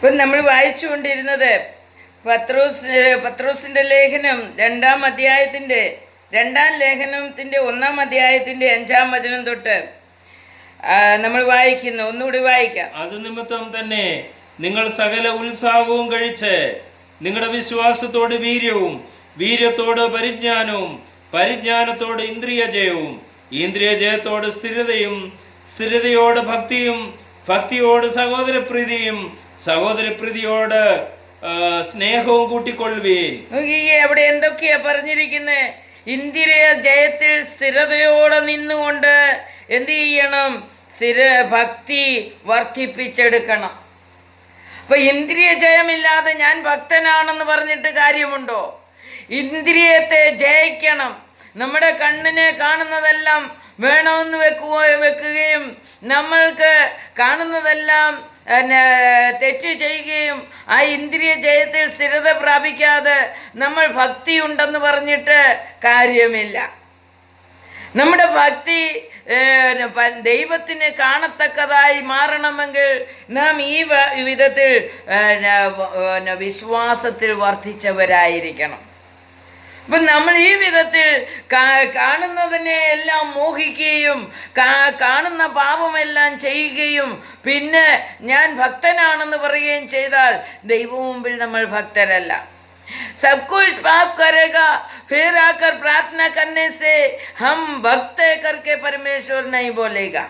ഇപ്പം നമ്മൾ വായിച്ചുകൊണ്ടിരുന്നത് പത്രോസിൻ്റെ ലേഖനം 2-ാം അധ്യായത്തിൻ്റെ 2-ാം ലേഖനത്തിൻ്റെ 1-ാം അധ്യായത്തിൻ്റെ 5-ാം വചനം തൊട്ട് നമ്മൾ വായിക്കുന്നു. ഒന്നുകൂടി വായിക്കാം. അത് നിമിത്തം തന്നെ നിങ്ങൾ സകല ഉത്സാഹവും കഴിച്ച് നിങ്ങളുടെ വിശ്വാസത്തോട് വീര്യവും, വീര്യത്തോട് പരിജ്ഞാനവും, പരിജ്ഞാനത്തോട് ഇന്ദ്രിയജയവും, ഇന്ദ്രിയജയത്തോട് സ്ഥിരതയും, സ്ഥിരതയോട് ഭക്തിയും, ഭക്തിയോട് സഹോദരപ്രീതിയും, സഹോദരപ്രീതിയോട് സ്നേഹവും കൂട്ടിക്കൊള്ളുവീൻ. അവിടെ എന്തൊക്കെയാ പറഞ്ഞിരിക്കുന്നത്? ഇന്ദ്രിയ ജയത്തിൽ സ്ഥിരതയോടെ നിന്നുകൊണ്ട് എന്ത് ചെയ്യണം? ഭക്തി വർദ്ധിപ്പിച്ചെടുക്കണം. അപ്പൊ ഇന്ദ്രിയ ജയമില്ലാതെ ഞാൻ ഭക്തനാണെന്ന് പറഞ്ഞിട്ട് കാര്യമുണ്ടോ? ഇന്ദ്രിയത്തെ ജയിക്കണം. നമ്മുടെ കണ്ണിനെ കാണുന്നതെല്ലാം വേണമെന്ന് വെക്കുകയും നമ്മൾക്ക് കാണുന്നതെല്ലാം തെറ്റ് ചെയ്യുകയും ആ ഇന്ദ്രിയ ജയത്തിൽ സ്ഥിരത പ്രാപിക്കാതെ നമ്മൾ ഭക്തി ഉണ്ടെന്ന് പറഞ്ഞിട്ട് കാര്യമില്ല. നമ്മുടെ ഭക്തി ദൈവത്തിന് കാണത്തക്കതായി മാറണമെങ്കിൽ നാം ഈ വിധത്തിൽ വിശ്വാസത്തിൽ വർദ്ധിച്ചവരായിരിക്കണം. അപ്പം നമ്മൾ ഈ വിധത്തിൽ കാണുന്നതിനെ എല്ലാം മോഹിക്കുകയും കാണുന്ന പാപമെല്ലാം ചെയ്യുകയും പിന്നെ ഞാൻ ഭക്തനാണെന്ന് പറയുകയും ചെയ്താൽ ദൈവ മുമ്പിൽ നമ്മൾ ഭക്തരല്ല. सब कुछ पाप करेगा, फिर आकर प्रार्थना करने से हम भक्त करके परमेश्वर नहीं बोलेगा.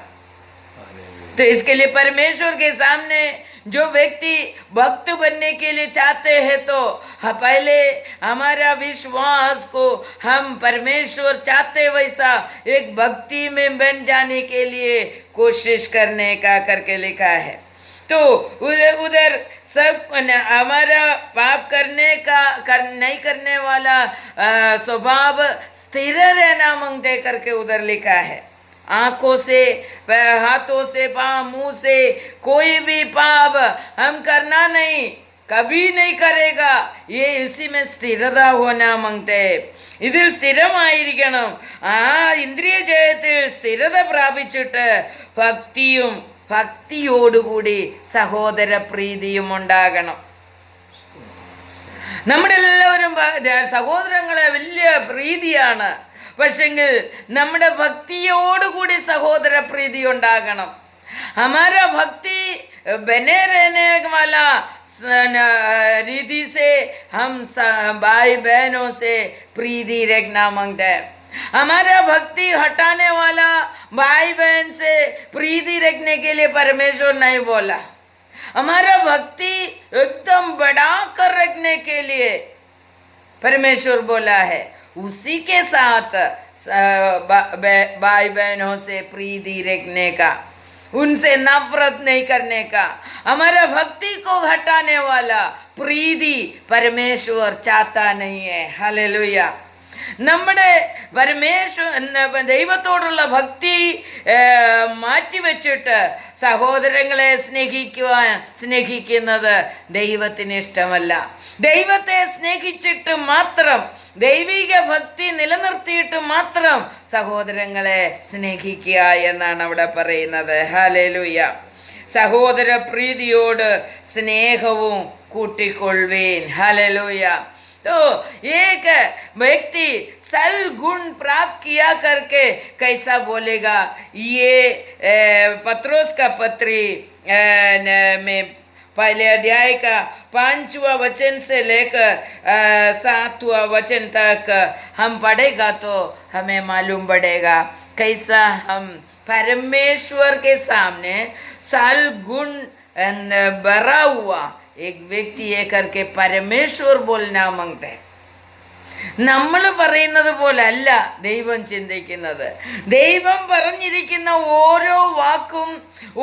तो इसके लिए परमेश्वर के सामने जो व्यक्ति भक्त बनने के लिए चाहते हैं तो पहले हमारा विश्वास को हम परमेश्वर चाहते वैसा एक भक्ति में बन जाने के लिए कोशिश करने का करके लिखा है. तो उधर सब हमारा पाप करने का नहीं करने वाला स्वभाव स्थिर रहना मांगते करके उधर लिखा है. आँखों से, हाथों से, मुंह से कोई भी पाप हम करना नहीं, कभी नहीं करेगा. ये इसी में स्थिरता होना मांगते. ഇതിൽ സ്ഥിരമായിരിക്കണം. ആ ഇന്ദ്രിയ ജയത്തിൽ സ്ഥിരത പ്രാപിച്ചിട്ട് ഭക്തിയോടുകൂടി സഹോദര പ്രീതിയും ഉണ്ടാകണം. നമ്മുടെ എല്ലാവരും സഹോദരങ്ങളെ വലിയ പ്രീതിയാണ്. പക്ഷെങ്കിൽ നമ്മുടെ ഭക്തിയോടുകൂടി സഹോദര പ്രീതി ഉണ്ടാകണം. हमारा भक्ति बने रहने वाला रीति से हम भाई बहनों से प्रीति रखना मांगते हैं. हमारा भक्ति हटाने वाला भाई बहन से प्रीति रखने के लिए परमेश्वर नहीं बोला. हमारा भक्ति एकदम बढ़ा कर रखने के लिए परमेश्वर बोला है. उसी के साथ भाई बहनों से प्रीति रखने का, उनसे नफरत नहीं करने का. हमारा भक्ति को हटाने वाला प्रीति परमेश्वर चाहता नहीं है. हालेलुया. നമ്മുടെ ദൈവത്തോടുള്ള ഭക്തി മാറ്റിവെച്ചിട്ട് സഹോദരങ്ങളെ സ്നേഹിക്കുന്നത് ദൈവത്തിന് ഇഷ്ടമല്ല. ദൈവത്തെ സ്നേഹിച്ചിട്ട് മാത്രം, ദൈവിക ഭക്തി നിലനിർത്തിയിട്ട് മാത്രം സഹോദരങ്ങളെ സ്നേഹിക്കുക എന്നാണ് അവിടെ പറയുന്നത്. ഹല്ലേലൂയ. സഹോദര പ്രീതിയോട് സ്നേഹവും കൂട്ടിക്കൊള്ളുവീൻ. ഹല്ലേലൂയ. तो एक व्यक्ति सल गुण प्राप्त किया करके कैसा बोलेगा? ये पत्रोस का पत्री में पहले अध्याय का 5वां वचन से लेकर 7वां वचन तक हम पढ़ेगा तो हमें मालूम पड़ेगा कैसा हम परमेश्वर के सामने सल गुण भरा हुआ एक व्यक्ति ये करके परमेश्वर बोलना मांगते हैं. നമ്മൾ പറയുന്നത് പോലെ അല്ല ദൈവം ചിന്തിക്കുന്നത്. ദൈവം പറഞ്ഞിരിക്കുന്ന ഓരോ വാക്കും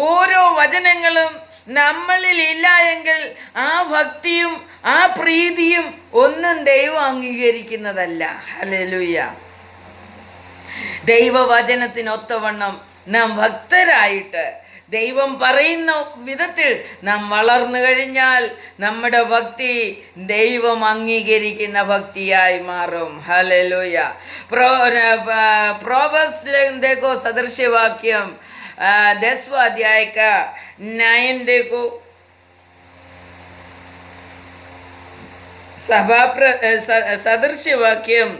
ഓരോ വചനങ്ങളും നമ്മളിൽ ഇല്ല എങ്കിൽ ആ ഭക്തിയും ആ പ്രീതിയും ഒന്നും ദൈവം അംഗീകരിക്കുന്നതല്ല. ഹല്ലേലൂയ. ദൈവവചനത്തിനൊത്തവണ്ണം നാം ഭക്തരായിട്ട് ദൈവം പറയുന്ന വിധത്തിൽ നാം വളർന്നു കഴിഞ്ഞാൽ നമ്മുടെ ഭക്തി ദൈവം അംഗീകരിക്കുന്ന ഭക്തിയായി മാറും. ഹല്ലേലൂയ. प्रोवर्ब्स देखो सदृश्यवाक्यम 10वां अध्याय का 9 देखो. സദൃശ്യവാക്യം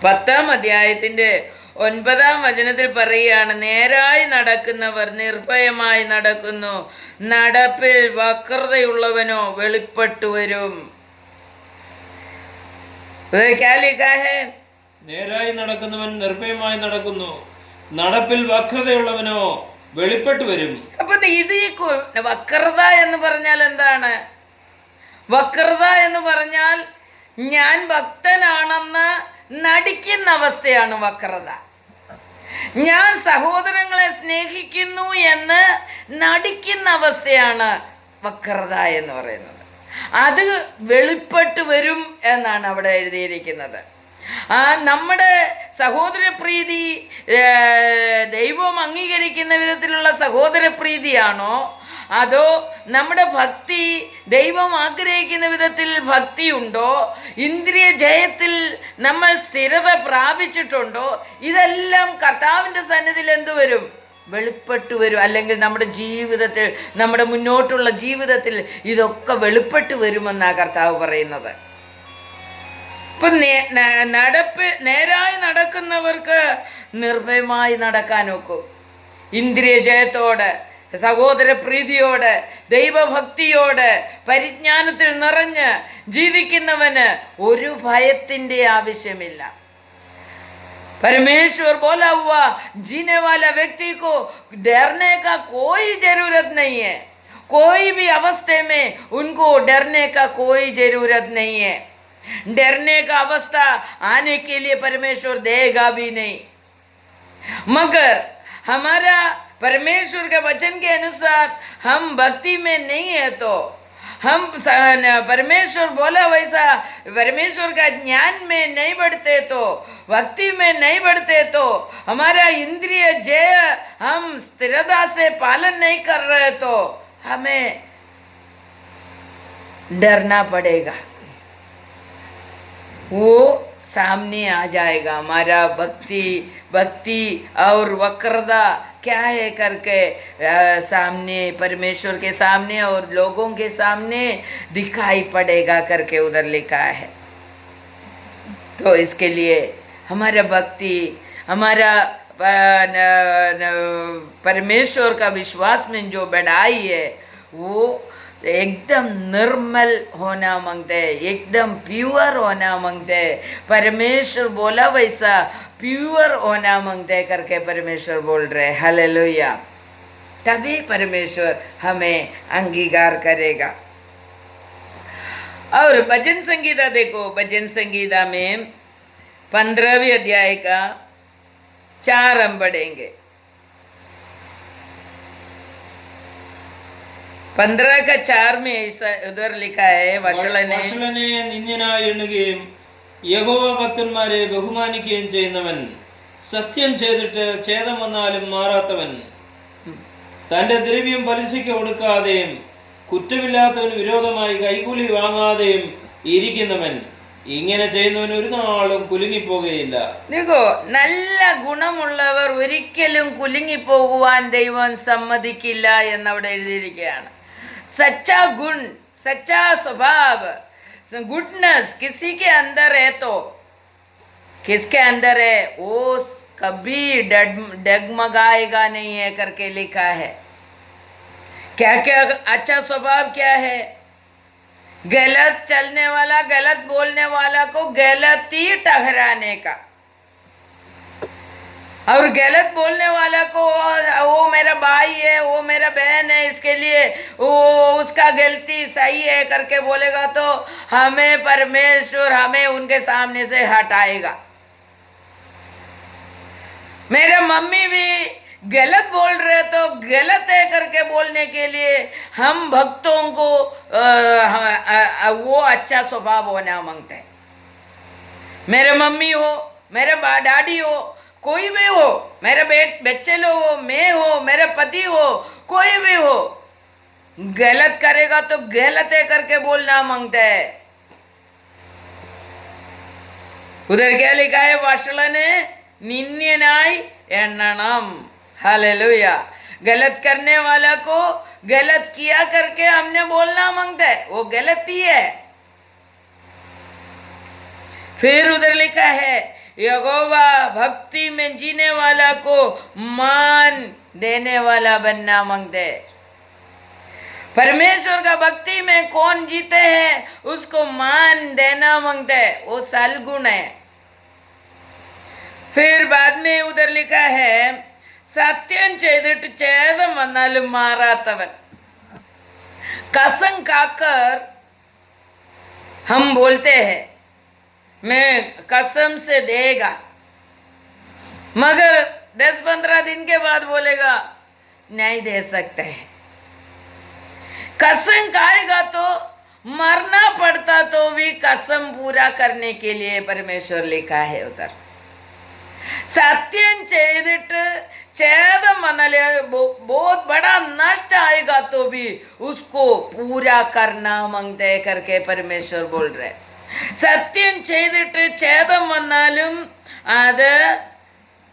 10-ാം അധ്യായത്തിൻ്റെ 9-ാം വചനത്തിൽ പറയുകയാണ്, നേരായി നടക്കുന്നവർ നിർഭയമായി നടക്കുന്നു, നടപ്പിൽ വക്രതയുള്ളവനോ വെളിപ്പെട്ടു വരും. നേരായി നടക്കുന്നവൻ നിർഭയമായി നടക്കുന്നു, നടപ്പിൽ വക്രതയുള്ളവനോ വെളിപ്പെട്ടു വരും. അപ്പൊ ഇത് ഈ വക്രത എന്ന് പറഞ്ഞാൽ എന്താണ്? വക്രത എന്ന് പറഞ്ഞാൽ ഞാൻ ഭക്തനാണെന്ന് നടിക്കുന്ന അവസ്ഥയാണ് വക്രത. ഞാൻ സഹോദരങ്ങളെ സ്നേഹിക്കുന്നു എന്ന് നടിക്കുന്ന അവസ്ഥയാണ് വക്രത എന്ന് പറയുന്നത്. അത് വെളിപ്പെട്ട് വരും എന്നാണ് അവിടെ എഴുതിയിരിക്കുന്നത്. നമ്മുടെ സഹോദരപ്രീതി ദൈവം അംഗീകരിക്കുന്ന വിധത്തിലുള്ള സഹോദരപ്രീതിയാണോ, അതോ നമ്മുടെ ഭക്തി ദൈവം ആഗ്രഹിക്കുന്ന വിധത്തിൽ ഭക്തിയുണ്ടോ, ഇന്ദ്രിയ ജയത്തിൽ നമ്മൾ സ്ഥിരത പ്രാപിച്ചിട്ടുണ്ടോ, ഇതെല്ലാം കർത്താവിൻ്റെ സന്നിധിയിൽ എന്തു വരും? വെളിപ്പെട്ടു വരും. അല്ലെങ്കിൽ നമ്മുടെ ജീവിതത്തിൽ, നമ്മുടെ മുന്നോട്ടുള്ള ജീവിതത്തിൽ ഇതൊക്കെ വെളിപ്പെട്ടു വരുമെന്നാണ് കർത്താവ് പറയുന്നത്. ഇപ്പം നേരായി നടക്കുന്നവർക്ക് നിർഭയമായി നടക്കാൻ ഒക്കും. ഇന്ദ്രിയ ജയത്തോടെ, സഹോദരപ്രീതിയോടെ, ദൈവഭക്തിയോടെ, പരിജ്ഞാനത്തിൽ നിറഞ്ഞ് ജീവിക്കുന്നവന് ഒരു ഭയത്തിൻ്റെ ആവശ്യമില്ല. परमेश्वर बोला हुआ जीने वाला व्यक्ति को डरने का कोई जरूरत नहीं है. कोई भी अवस्था में उनको डरने का कोई जरूरत नहीं है. डरने का अवस्था आने के लिए परमेश्वर देगा भी नहीं. मगर हमारा परमेश्वर के वचन के अनुसार हम भक्ति में नहीं है तो हम परमेश्वर बोला वैसा परमेश्वर का ज्ञान में नहीं बढ़ते तो, भक्ति में नहीं बढ़ते तो, हमारा इंद्रिय जय हम स्थिरता से पालन नहीं कर रहे तो हमें डरना पड़ेगा. वो सामने आ जाएगा. हमारा भक्ति और वक्रता क्या है करके सामने, परमेश्वर के सामने और लोगों के सामने दिखाई पड़ेगा करके उधर लिखा है. तो इसके लिए हमारा भक्ति, हमारा परमेश्वर का विश्वास में जो बढ़ाई है वो एकदम निर्मल होना मांगते हैं, एकदम प्योर होना मांगते हैं. परमेश्वर बोला वैसा प्योर होना मांगते हैं करके परमेश्वर बोल रहे. हालेलुया. तभी परमेश्वर हमें अंगीकार करेगा. और भजन संगीता देखो, भजन संगीता में 15वें अध्याय का 4 हम पढ़ेंगे. 15 का 4 में ऐसा उधर लिखा है, വഷളനെ നിന്ദ്യനായി എണ്ണുകയും യഹോവ ഭക്തന്മാരെ ബഹുമാനിക്കുകയും ചെയ്യുന്നവൻ, സത്യം ചെയ്തിട്ട് ഛേദം വന്നാലും മാറാത്തവൻ, തൻ്റെ ദ്രവ്യം പലിശയ്ക്ക് കൊടുക്കാതെയും കുറ്റമില്ലാത്തവന് വിരോധമായി കൈക്കൂലി വാങ്ങാതെയും ഇരിക്കുന്നവൻ, ഇങ്ങനെ ചെയ്യുന്നവൻ ഒരു നാളും കുലുങ്ങിപ്പോകുകയില്ല. देखो, നല്ല ഗുണമുള്ളവർ ഒരിക്കലും കുലുങ്ങിപ്പോകുവാൻ ദൈവം സമ്മതിക്കില്ല എന്നവിടെ എഴുതിയിരിക്കുകയാണ്. सच्चा गुण, सच्चा स्वभाव, गुडनेस किसी के अंदर है तो किसके अंदर है वो कभी डगमगाएगा नहीं है करके लिखा है. क्या क्या अच्छा स्वभाव क्या है? गलत चलने वाला, गलत बोलने वाला को गलत ही ठहराने का, और गलत बोलने वाला को वो मेरा भाई है, वो मेरा बहन है, इसके लिए वो उसका गलती सही है करके बोलेगा तो हमें परमेश्वर हमें उनके सामने से हटाएगा. मेरा मम्मी भी गलत बोल रहे तो गलत है करके बोलने के लिए हम भक्तों को वो अच्छा स्वभाव होना मांगते हैं. मेरे मम्मी हो, मेरे डैडी हो, कोई भी हो, मेरे बच्चे लोग हो, मैं हो, मेरा पति हो, कोई भी हो, गलत करेगा तो गलत है करके बोलना मांगता है. उधर क्या लिखा है? वषलने निन्यनाई एണ്ണണം. हालेलुया. गलत करने वाला को गलत किया करके हमने बोलना मांगता है, वो गलत ही है. फिर उधर लिखा है यहोवा भक्ति में जीने वाला को मान देने वाला बनना मांगते हैं। परमेश्वर का भक्ति में कौन जीते हैं उसको मान देना मांगते हैं, वो सलगुण है। फिर बाद में उधर लिखा है സത്യം ചെയ്തിട്ട് ഛേദം വന്നാലും മാറാത്തവൻ। कसम खाकर हम बोलते हैं मैं कसम से देगा, मगर 10-15 दिन के बाद बोलेगा नहीं दे सकते हैं। कसम खाएगा तो मरना पड़ता तो भी कसम पूरा करने के लिए परमेश्वर लिखा है उधर। सत्यम ചെയ്തിട്ട് ഛേദം വന്നാല് बहुत बड़ा नष्ट आएगा तो भी उसको पूरा करना मांगते करके परमेश्वर बोल रहे। സത്യം ചെയ്തിട്ട് ഛേദം വന്നാലും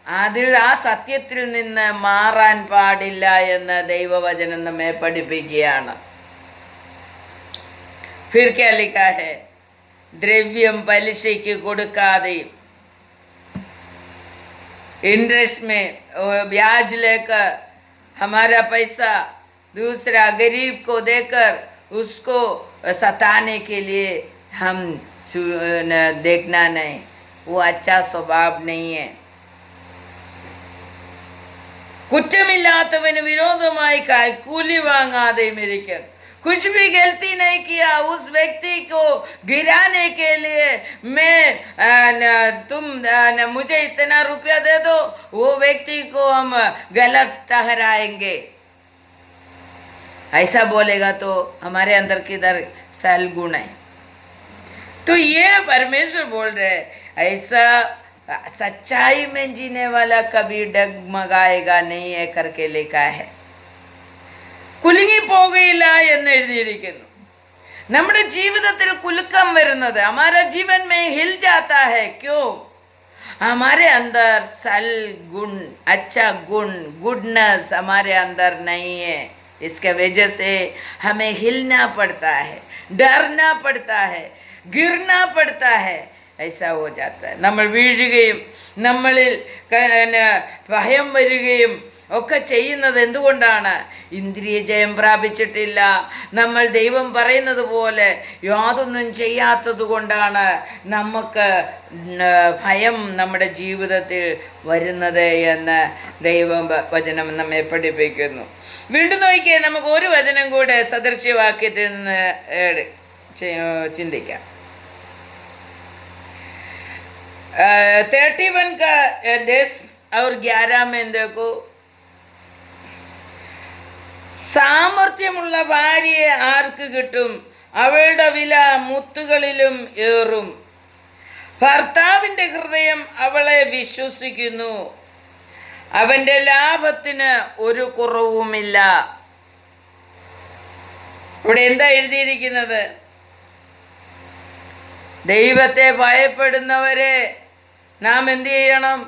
അതിൽ ആ സത്യത്തിൽ നിന്ന് മാറാൻ പാടില്ല എന്ന് ദൈവവചനം നമ്മെ പഠിപ്പിക്കുകയാണ്। फिर क्या लिखा है द्रव्യം പലിശയ്ക്ക് കൊടുക്കാതെയും इंटरेस्ट में ब्याज लेकर हमारा पैसा दूसरा गरीब को देकर उसको सताने के लिए हम देखना नहीं, वो अच्छा स्वभाव नहीं है। കുറ്റമില്ലാത്തവന് വിരോധമായി കൂലി വാങ്ങാതെ ഇരിക്കൽ। कुछ भी गलती नहीं किया उस व्यक्ति को गिराने के लिए तुम मुझे इतना रुपया दे दो, वो व्यक्ति को हम गलत ठहराएंगे। ऐसा बोलेगा तो हमारे अंदर किधर सलगुण है। तो ये परमेश्वर बोल रहे ऐसा सच्चाई में जीने वाला कभी डगमगाएगा नहीं है करके लिखा है। കുലുങ്ങിപ്പോകയില്ല എന്ന് എഴുതിയിരിക്കുന്നു। നമ്മുടെ ജീവിതത്തിൽ കുലുക്കം വരുന്നത് हमारा जीवन में हिल जाता है, क्यों? हमारे अंदर सल गुण, अच्छा गुण, गुडनेस हमारे अंदर नहीं है। इसके वजह से हमें हिलना पड़ता है, डरना पड़ता है, गिरना पड़ता है। ऐसा हो जाता है। നമ്മൾ വീഴുകയും നമ്മളിൽ ഭയം വരികയും ഒക്കെ ചെയ്യുന്നത് എന്തുകൊണ്ടാണ്? ഇന്ദ്രിയ ജയം പ്രാപിച്ചിട്ടില്ല, നമ്മൾ ദൈവം പറയുന്നത് പോലെ യാതൊന്നും ചെയ്യാത്തത് കൊണ്ടാണ് നമുക്ക് ഭയം നമ്മുടെ ജീവിതത്തിൽ വരുന്നത് എന്ന് ദൈവവചനം നമ്മെ പഠിപ്പിക്കുന്നു. വീണ്ടും നോക്കിയാൽ നമുക്ക് ഒരു വചനം കൂടെ സദൃശ്യവാക്യത്തിൽ നിന്ന് ചിന്തിക്കാം। 31 का 10 और 11 में देखो, സാമർത്ഥ്യമുള്ള ഭാര്യയെ ആർക്ക് കിട്ടും? അവളുടെ വില മുത്തുകളിലും ഏറും. ഭർത്താവിൻ്റെ ഹൃദയം അവളെ വിശ്വസിക്കുന്നു, അവൻ്റെ ലാഭത്തിന് ഒരു കുറവുമില്ല. ഇവിടെ എന്താ എഴുതിയിരിക്കുന്നത്? ദൈവത്തെ ഭയപ്പെടുന്നവരെ നാം എന്ത് ചെയ്യണം?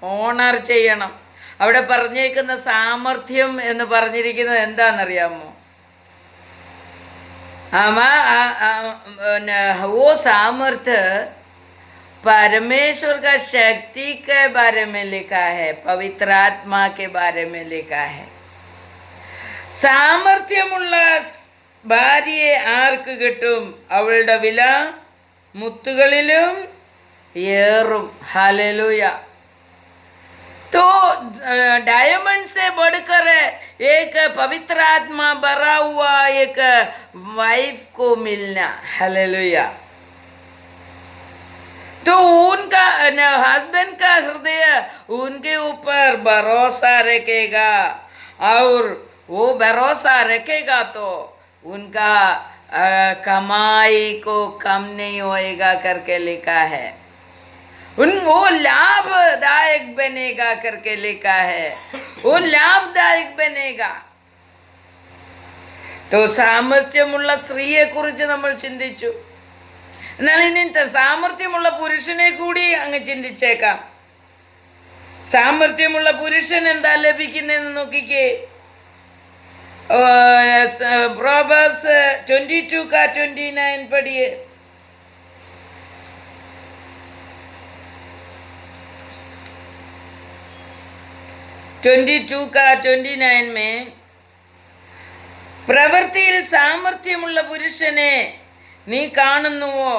ഓണർ ചെയ്യണം. അവിടെ പറഞ്ഞേക്കുന്ന സാമർഥ്യം എന്ന് പറഞ്ഞിരിക്കുന്നത് എന്താണെന്നറിയാമോ? वो सामर्थ्य परमेश्वर का शक्ति के बारे में लिखा है, पवित्र आत्मा के बारे में लिखा है। സാമർത്ഥ്യമുള്ള ഭാര്യയെ ആർക്ക് കിട്ടും? അവളുടെ വില മുത്തുകളിലും ഏറും. हालेलुया। तो डायमंड से बढ़कर एक पवित्र आत्मा भरा हुआ एक वाइफ को मिलना। हालेलुया। तो उनका हस्बैंड का हृदय उनके ऊपर भरोसा रखेगा, और वो भरोसा रखेगा तो उनका कमाई को कम नहीं होएगा करके लिखा है। वो लाभदायक बनेगा करके लिखा है, वो लाभदायक बनेगा। तो സാമർത്ഥ്യമുള്ള സ്ത്രീയെ കുറിച്ച് നമ്മൾ ചിന്തിച്ചു. എന്നാൽ ഇനി സാമർത്ഥ്യമുള്ള പുരുഷനെ കൂടി അങ്ങ് ചിന്തിച്ചേക്കാം. സാമർത്ഥ്യമുള്ള പുരുഷൻ എന്താ ലഭിക്കുന്നതെന്ന് നോക്കിക്കേ. प्रोवर्ब्स 22 का 29 पढ़िए। 22 का 29 में പ്രവൃത്തിയിൽ സാമർഥ്യമുള്ള പുരുഷനെ നീ കാണുന്നുവോ?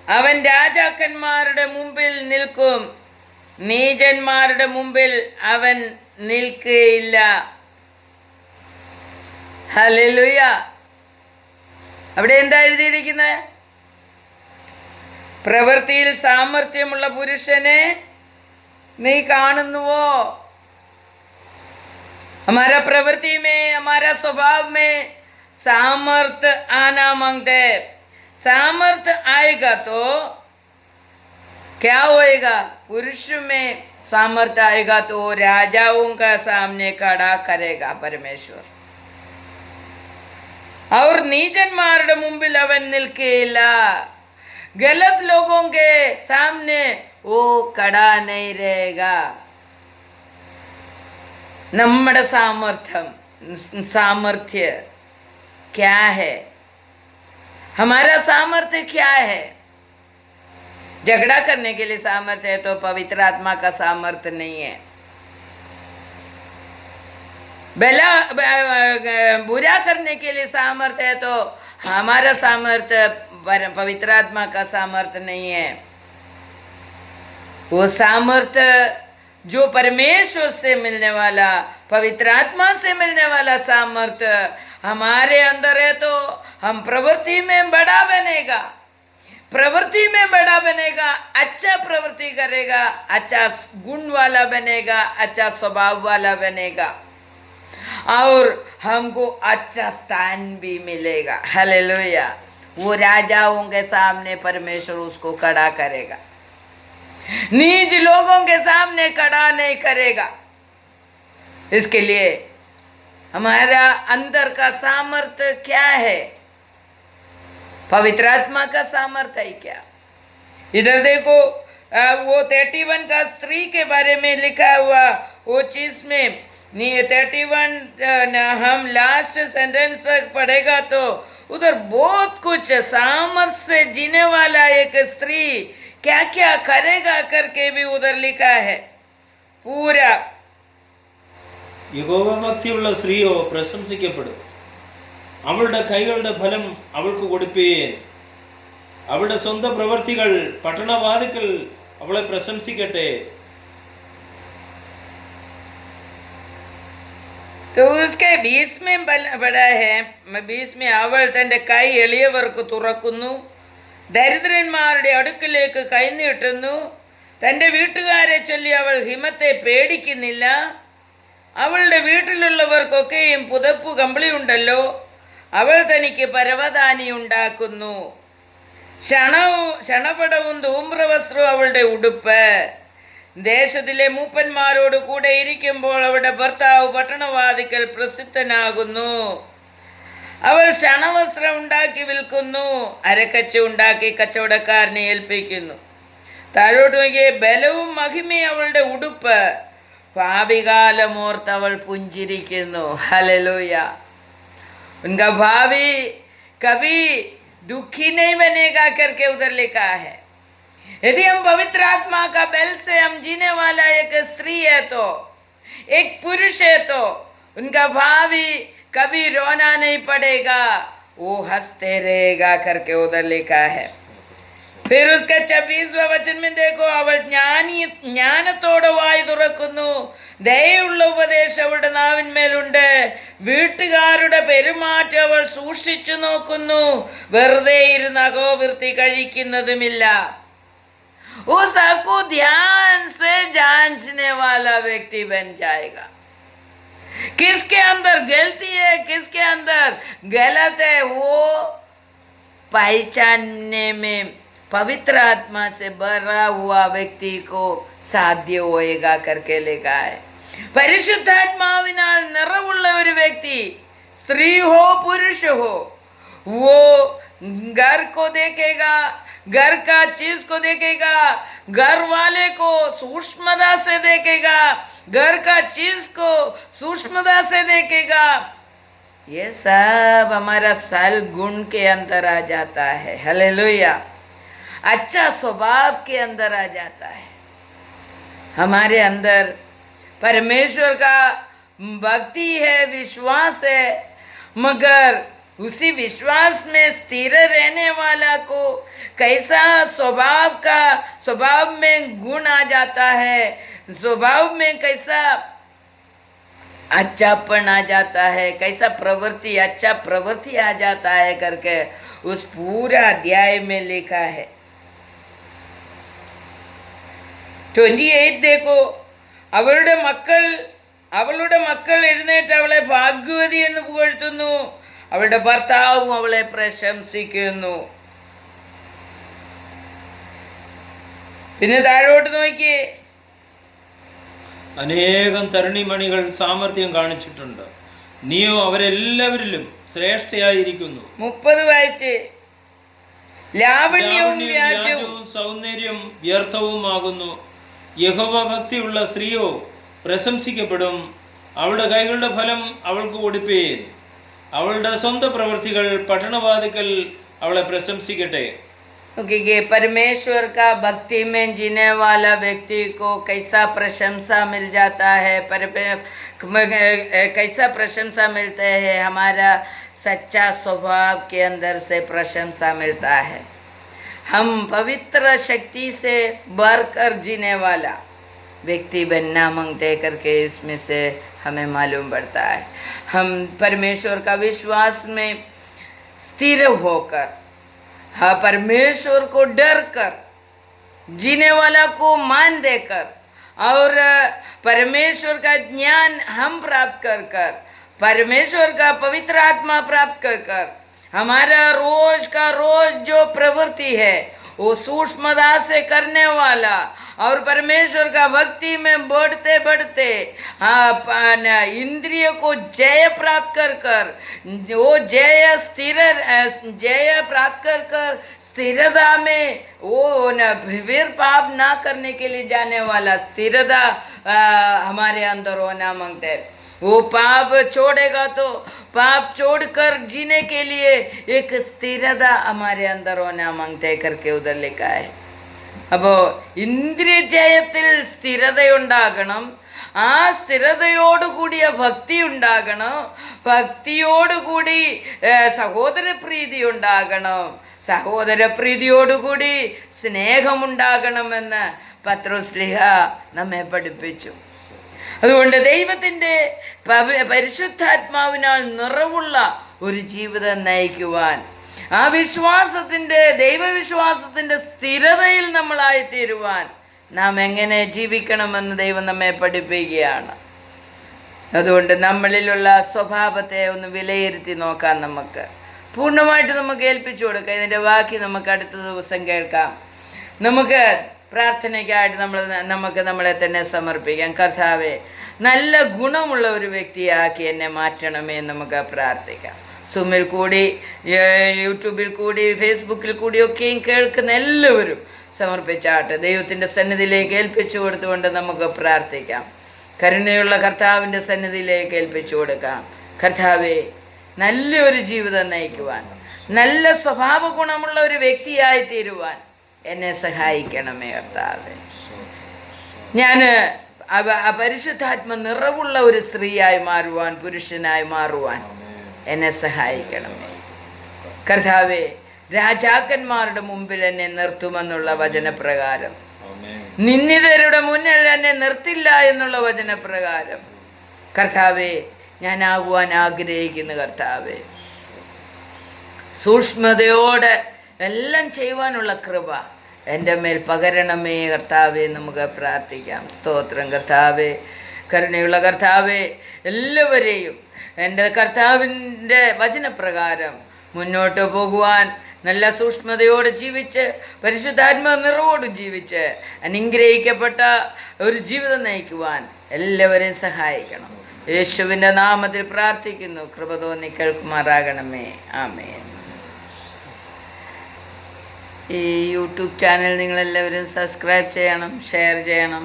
അവൻ രാജാക്കന്മാരുടെ മുമ്പിൽ നിൽക്കും, നീചന്മാരുടെ മുമ്പിൽ അവൻ നിൽക്കുകയില്ല. ഹല്ലേലൂയ. അവിടെ എന്താ എഴുതിയിരിക്കുന്നത്? പ്രവൃത്തിയിൽ സാമർഥ്യമുള്ള പുരുഷനെ നീ കാണുന്നുവോ? हमारा प्रवृत्ति में, हमारा स्वभाव में सामर्थ्य आना मांगते हैं. सामर्थ्य आएगा तो क्या होएगा? पुरुष में सामर्थ्य आएगा तो राजाओं का सामने खड़ा करेगा परमेश्वर. और नीचन्माരുടെ മുമ്പിൽ അവൻ നിൽക്കുകയില്ല. गलत लोगों के सामने वो खड़ा नहीं रहेगा. നമ്മുടെ सामर्थ्य क्या है? हमारा सामर्थ्य क्या है? झगड़ा करने के लिए सामर्थ्य है तो पवित्र आत्मा का सामर्थ्य नहीं है. बुरा करने के लिए सामर्थ्य है तो हमारा सामर्थ्य पवित्र आत्मा का सामर्थ्य नहीं है. वो सामर्थ्य जो परमेश्वर से मिलने वाला, पवित्र आत्मा से मिलने वाला सामर्थ्य हमारे अंदर है तो हम प्रवृत्ति में बड़ा बनेगा. प्रवृत्ति में बड़ा बनेगा, अच्छा प्रवृत्ति करेगा, अच्छा गुण वाला बनेगा, अच्छा स्वभाव वाला बनेगा और हमको अच्छा स्थान भी मिलेगा. हालेलुया. वो राजाओं के सामने परमेश्वर उसको खड़ा करेगा, नीच लोगों के सामने खड़ा नहीं करेगा. इसके लिए हमारा अंदर का सामर्थ्य क्या है? पवित्र आत्मा का सामर्थ्य है क्या? इधर देखो, वो 31 का स्त्री के बारे में लिखा हुआ वो चीज में 31 हम लास्ट सेंटेंस तक पढ़ेगा तो उधर बहुत कुछ सामर्थ्य से जीने वाला एक स्त्री क्या क्या करेगा करके भी उधर लिखा है पूरा. യഹോവഭക്തിയുള്ള സ്ത്രീയോ പ്രശംസിക്കപ്പെടും. അവളുടെ കൈകളുടെ ഫലം അവൾക്ക് കൊടുപ്പീൻ. അവളുടെ സ്വന്തം പ്രവൃത്തികൾ പട്ടണവാതിക്കൽ അവളെ പ്രശംസിക്കട്ടെ. तो उसके 20 में बड़ा है, 20 में അവൾ തൻ്റെ കൈ എളിയവർക്ക് തുറക്കുന്നു, ദരിദ്രന്മാരുടെ അടുക്കിലേക്ക് കൈനീട്ടുന്നു. തൻ്റെ വീട്ടുകാരെ ചൊല്ലി അവൾ ഹിമത്തെ പേടിക്കുന്നില്ല. അവളുടെ വീട്ടിലുള്ളവർക്കൊക്കെയും പുതപ്പു കമ്പിളിയുണ്ടല്ലോ. അവൾ തനിക്ക് പരവതാനി ഉണ്ടാക്കുന്നു. ശണപടവും ധൂമ്രവസ്ത്രവും അവളുടെ ഉടുപ്പ്. ദേശത്തിലെ മൂപ്പന്മാരോട് കൂടെ ഇരിക്കുമ്പോൾ അവളുടെ ഭർത്താവ് പട്ടണവാതിക്കൽ പ്രസിദ്ധനാകുന്നു. അവൾ ശണവസ്ത്രം ഉണ്ടാക്കി വിൽക്കുന്നു, അരക്കച്ച ഉണ്ടാക്കി കച്ചവടക്കാരനെ ഏൽപ്പിക്കുന്നു. താഴോട്ട് നോക്കിയ ബലവും മഹിമയും അവളുടെ ഉടുപ്പ്. ഭാവികാലമോർത്ത് അവൾ പുഞ്ചിരിക്കുന്നു. ഹല്ലേലൂയ. उनका भावी कभी दुखी नहीं बनेगा करके उधर लिखा है. यदि हम पवित्र आत्मा का बल से हम जीने वाला एक स्त्री है तो, एक पुरुष है तो उनका भावी कभी रोना नहीं पड़ेगा, वो हंसते रहेगा करके उधर लिखा है. फिर उसका 26वां वचन में देखो, അവൾ ജ്ഞാനത്തോടെ വായി തുറക്കുന്നു, ദയയുള്ള ഉപദേശം അവളുടെ നാവിന്മേലുണ്ട്. വീട്ടുകാരുടെ പെരുമാറ്റം അവൾ സൂക്ഷിച്ചു നോക്കുന്നു, വെറുതെ ഇരുന്ന് അകോവൃത്തി കഴിക്കുന്നതുമില്ല. वो सबको ध्यान से जांचने वाला व्यक्ति बन जाएगा. किसके अंदर गलती है, किसके अंदर गलत है, वो पहचानने में पवित्र आत्मा से भरा हुआ व्यक्ति को साध्य होएगा करके लिखा है. പരിശുദ്ധാത്മാവിനാൽ നിറവുള്ള ഒരു വ്യക്തി, स्त्री हो पुरुष हो, वो घर को देखेगा, घर का चीज को देखेगा, घर वाले को सूक्ष्मता से देखेगा, घर का चीज को सूक्ष्मता से देखेगा. ये सब हमारा सल गुण के अंदर आ जाता है. हालेलुया. अच्छा स्वभाव के अंदर आ जाता है. हमारे अंदर परमेश्वर का भक्ति है, विश्वास है, मगर उसी विश्वास में स्थिर रहने वाला को कैसा स्वभाव में गुण आ जाता है, स्वभाव में कैसा अच्छापन आ जाता है, कैसा अच्छा प्रवृत्ति आ जाता है करके उस पूरा अध्याय में लिखा है। 28 देखो, അവളുടെ മക്കൾ എഴുന്നേറ്റ് അവളെ ഭാഗ്യവതി എന്ന് പുകഴ്ത്തുന്നു, അവളുടെ ഭർത്താവും അവളെ പ്രശംസിക്കുന്നു. പിന്നെ താഴോട്ട് നോക്കിയേ, അനേകം തരുണിമണികൾ സാമർഥ്യം കാണിച്ചിട്ടുണ്ട്, നീയോ അവരെല്ലാവരിലും ശ്രേഷ്ഠയായിരിക്കുന്നു. 30 വായിച്ച്, ലാവണ്യവും വ്യാജവും സൗന്ദര്യം വ്യർത്ഥവുമാകുന്നു. യഹോവ ഭക്തിയുള്ള സ്ത്രീയോ പ്രശംസിക്കപ്പെടും, അവളുടെ കൈകളുടെ ഫലം അവൾക്ക് കൊടുപ്പേൻ, അവളുടെ സ്വന്തം പ്രവൃത്തികൾ പട്ടണവാതിക്കൽ അവളെ പ്രശംസിക്കട്ടെ. क्योंकि परमेश्वर का भक्ति में जीने वाला व्यक्ति को कैसा प्रशंसा मिल जाता है, कैसा प्रशंसा मिलता है, हमारा सच्चा स्वभाव के अंदर से प्रशंसा मिलता है. हम पवित्र शक्ति से बढ़कर जीने वाला व्यक्ति बनना मांगते करके इसमें से हमें मालूम पड़ता है. हम परमेश्वर का विश्वास में स्थिर होकर, हाँ, परमेश्वर को डर कर जीने वाला को मान देकर और परमेश्वर का ज्ञान हम प्राप्त कर परमेश्वर का पवित्र आत्मा प्राप्त कर हमारा रोज का रोज जो प्रवृत्ति है वो सूक्ष्मता से करने वाला और परमेश्वर का भक्ति में बढ़ते बढ़ते इंद्रिय को जय प्राप्त कर वो जय प्राप्त कर स्थिरता में वो फिर पाप ना करने के लिए जाने वाला स्थिरता हमारे अंदर होना मांगते हैं. वो पाप छोड़ेगा तो पाप छोड़कर जीने के लिए एक स्थिरता हमारे अंदर होना मांगते करके उधर लिखा है. അപ്പോൾ ഇന്ദ്രിയ ജയത്തിൽ സ്ഥിരതയുണ്ടാകണം, ആ സ്ഥിരതയോടുകൂടിയ ഭക്തി ഉണ്ടാകണം, ഭക്തിയോടുകൂടി സഹോദരപ്രീതി ഉണ്ടാകണം, സഹോദരപ്രീതിയോടുകൂടി സ്നേഹമുണ്ടാകണമെന്ന് പത്രോസ്ലീഹ നമ്മെ പഠിപ്പിച്ചു. അതുകൊണ്ട് ദൈവത്തിൻ്റെ പരിശുദ്ധാത്മാവിനാൽ നിറവുള്ള ഒരു ജീവിതം നയിക്കുവാൻ, ആ വിശ്വാസത്തിൻ്റെ ദൈവവിശ്വാസത്തിൻ്റെ സ്ഥിരതയിൽ നമ്മളായിത്തീരുവാൻ നാം എങ്ങനെ ജീവിക്കണമെന്ന് ദൈവം നമ്മെ പഠിപ്പിക്കുകയാണ്. അതുകൊണ്ട് നമ്മളിലുള്ള സ്വഭാവത്തെ ഒന്ന് വിലയിരുത്തി നോക്കാൻ നമുക്ക് പൂർണ്ണമായിട്ട് നമുക്ക് ഏൽപ്പിച്ചു കൊടുക്കാം. ഇതിൻ്റെ ബാക്കി നമുക്ക് അടുത്ത ദിവസം കേൾക്കാം. നമുക്ക് പ്രാർത്ഥനയ്ക്കായിട്ട് നമുക്ക് നമ്മളെ തന്നെ സമർപ്പിക്കാം. കർത്താവേ, നല്ല ഗുണമുള്ള ഒരു വ്യക്തിയാക്കി എന്നെ മാറ്റണമേ നമുക്ക് പ്രാർത്ഥിക്കാം. സൂമിൽ കൂടി, യൂട്യൂബിൽ കൂടി, ഫേസ്ബുക്കിൽ കൂടിയൊക്കെയും കേൾക്കുന്ന എല്ലാവരും സമർപ്പിച്ചാട്ടെ. ദൈവത്തിൻ്റെ സന്നിധിയിലേക്ക് ഏൽപ്പിച്ചു കൊടുത്തുകൊണ്ട് നമുക്ക് പ്രാർത്ഥിക്കാം. കരുണയുള്ള കർത്താവിൻ്റെ സന്നിധിയിലേക്ക് ഏൽപ്പിച്ചു കൊടുക്കാം. കർത്താവേ, നല്ലൊരു ജീവിതം നയിക്കുവാൻ, നല്ല സ്വഭാവ ഗുണമുള്ള ഒരു വ്യക്തിയായി തീരുവാൻ എന്നെ സഹായിക്കണമേ കർത്താവേ. ഞാൻ പരിശുദ്ധാത്മ നിറവുള്ള ഒരു സ്ത്രീയായി മാറുവാൻ, പുരുഷനായി മാറുവാൻ എന്നെ സഹായിക്കണമേ കർത്താവേ. രാജാക്കന്മാരുടെ മുമ്പിൽ എന്നെ നിർത്തുമെന്നുള്ള വചനപ്രകാരം, നിന്ദിതരുടെ മുന്നിൽ എന്നെ നിർത്തില്ല എന്നുള്ള വചനപ്രകാരം കർത്താവേ ഞാനാകുവാൻ ആഗ്രഹിക്കുന്നു. കർത്താവേ, സൂക്ഷ്മതയോടെ എല്ലാം ചെയ്യുവാനുള്ള കൃപ എൻ്റെ മേൽ പകരണമേ കർത്താവേ. നമുക്ക് പ്രാർത്ഥിക്കാം. സ്തോത്രം കർത്താവേ. കരുണയുള്ള കർത്താവേ, എല്ലാവരെയും എൻ്റെ കർത്താവിൻ്റെ വചനപ്രകാരം മുന്നോട്ട് പോകുവാൻ, നല്ല സൂക്ഷ്മതയോടെ ജീവിച്ച്, പരിശുദ്ധാത്മ നിറവോട് ജീവിച്ച് അനുഗ്രഹിക്കപ്പെട്ട ഒരു ജീവിതം നയിക്കുവാൻ എല്ലാവരെയും സഹായിക്കണം. യേശുവിൻ്റെ നാമത്തിൽ പ്രാർത്ഥിക്കുന്നു. കൃപ തോന്നി കേൾക്കുമാറാകണമേ. ആമേൻ. ഈ യൂട്യൂബ് ചാനൽ നിങ്ങളെല്ലാവരും സബ്സ്ക്രൈബ് ചെയ്യണം, ഷെയർ ചെയ്യണം.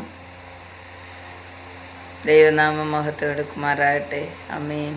ദൈവനാമം മഹത്വം എടുക്കുമാറാകട്ടെ. ആമേൻ.